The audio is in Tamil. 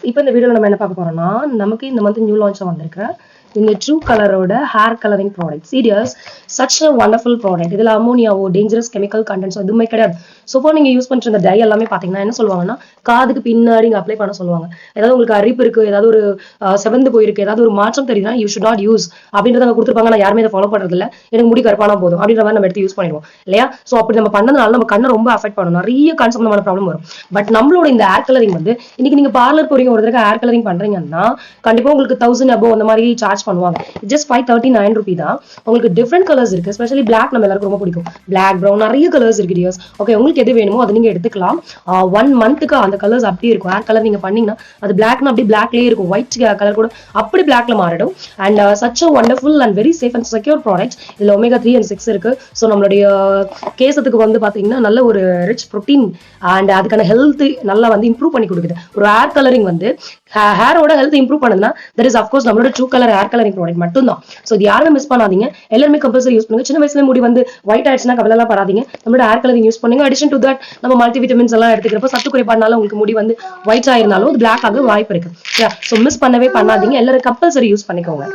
இப்போ இந்த வீடியோல நம்ம என்ன பார்க்க போறோம்னா, நமக்கு இந்த மந்த் நியூ லான்ச்சா வந்திருக்கிற இந்த ட்ரூ கலரோட hair colouring product. Serious, such a wonderful product. இதுல அமோனியாவோ டேஞ்சரஸ் கெமிக்கல் கண்டென்ட்ஸோ எதுவுமே கிடையாது. ஸோ நீங்க யூஸ் பண்ணிட்டு இருந்த டை எல்லாமே பாத்தீங்கன்னா என்ன சொல்லுவாங்கன்னா, காதுக்கு பின்னாடி இங்க அப்ளை பண்ண சொல்லுவாங்க. ஏதாவது உங்களுக்கு அரிப்பு இருக்கு, ஏதாவது ஒரு செவந்து போயிருக்கு, ஏதாவது ஒரு மாற்றம் தெரியுதுன்னா யூ ஷுட் நாட் யூஸ் அப்படின்றத அங்க கொடுத்துருப்பாங்க. நான் யாருமே இதை ஃபாலோ பண்றது இல்லை. எனக்கு முடி கருப்பானா போதும் அப்படின்ற மாதிரி நம்ம எடுத்து யூஸ் பண்ணிடுவோம் இல்லையா? ஸோ அப்படி நம்ம பண்ணதுனால நம்ம கண்ணை ரொம்ப அஃபெக்ட் பண்ணும், நிறைய கன்சம்பமான ப்ராப்ளம் வரும். பட் நம்மளோட இந்த ஹேர் கலரிங் வந்து இன்னைக்கு நீங்க பார்லர் போறீங்க, ஒரு தடவை ஹேர் கலரிங் பண்றீங்கன்னா கண்டிப்பா உங்களுக்கு 1000 above அந்த மாதிரி சார்ஜ் பண்ணுவாங்க. ஜஸ்ட் 539 ரூபி தான். உங்களுக்கு டிஃப்ரெண்ட் கலர்ஸ் இருக்கு. ஸ்பெஷலி பிளாக் நம்ம எல்லாருக்கும் ரொம்ப பிடிக்கும். பிளாக், ப்ரௌன், நிறைய கலர்ஸ் இருக்கு டியர்ஸ். ஓகே, உங்களுக்கு எது வேணுமோ அதை நீங்க எடுத்துக்கலாம். 1 மந்த்துக்கு அந்த கலர்ஸ் அப்படியே இருக்கும். ஹேர் கலர் நீங்க பண்ணீங்கன்னா அது பிளாக்னா அப்படியே பிளாக்லயே இருக்கும். ஒயிட் கலர் கூட அப்படி பிளாக்ல மாறிடும். And such a wonderful and very safe and secure product. இதுல ஒமேகா 3 and 6 இருக்கு. ஸோ நம்மளுடைய கேசத்துக்கு வந்து பாத்தீங்கன்னா நல்ல ஒரு ரிச் ப்ரோட்டீன் அண்ட் அதுக்கான ஹெல்த் நல்லா வந்து இம்ப்ரூவ் பண்ணி கொடுக்குது. ஒரு ஹேர் கலரிங் வந்து ஹேரோட ஹெல்த் இம்ப்ரூவ் பண்ணுதுன்னா தட் இஸ் அஃப்கோர்ஸ் நம்மளோட true colour hair colouring product மட்டும் தான். ஸோ இது யாருமே மிஸ் பண்ணாதீங்க. எல்லாருமே கம்பல்சரி யூஸ் பண்ணுங்க. சின்ன வயசுல முடி வந்து ஒயிட் ஆயிடுச்சுன்னா கவலை எல்லாம் படாதீங்க. நம்மளோட ஹேர் கலரிங் யூஸ் பண்ணுங்க. அடிஷன் டு தட் நம்ம மல்டி விட்டமின்ஸ் எல்லாம் எடுத்துக்கிறப்ப சத்து குறைபாடுனால உங்களுக்கு முடி வந்து ஒயிட் ஆயிருந்தாலும் அது பிளாக் ஆக வாய்ப்பு இருக்கு. ஸோ மிஸ் பண்ணவே பண்ணாதீங்க. எல்லாரும் கம்பல்சரி யூஸ் பண்ணிக்கோங்க.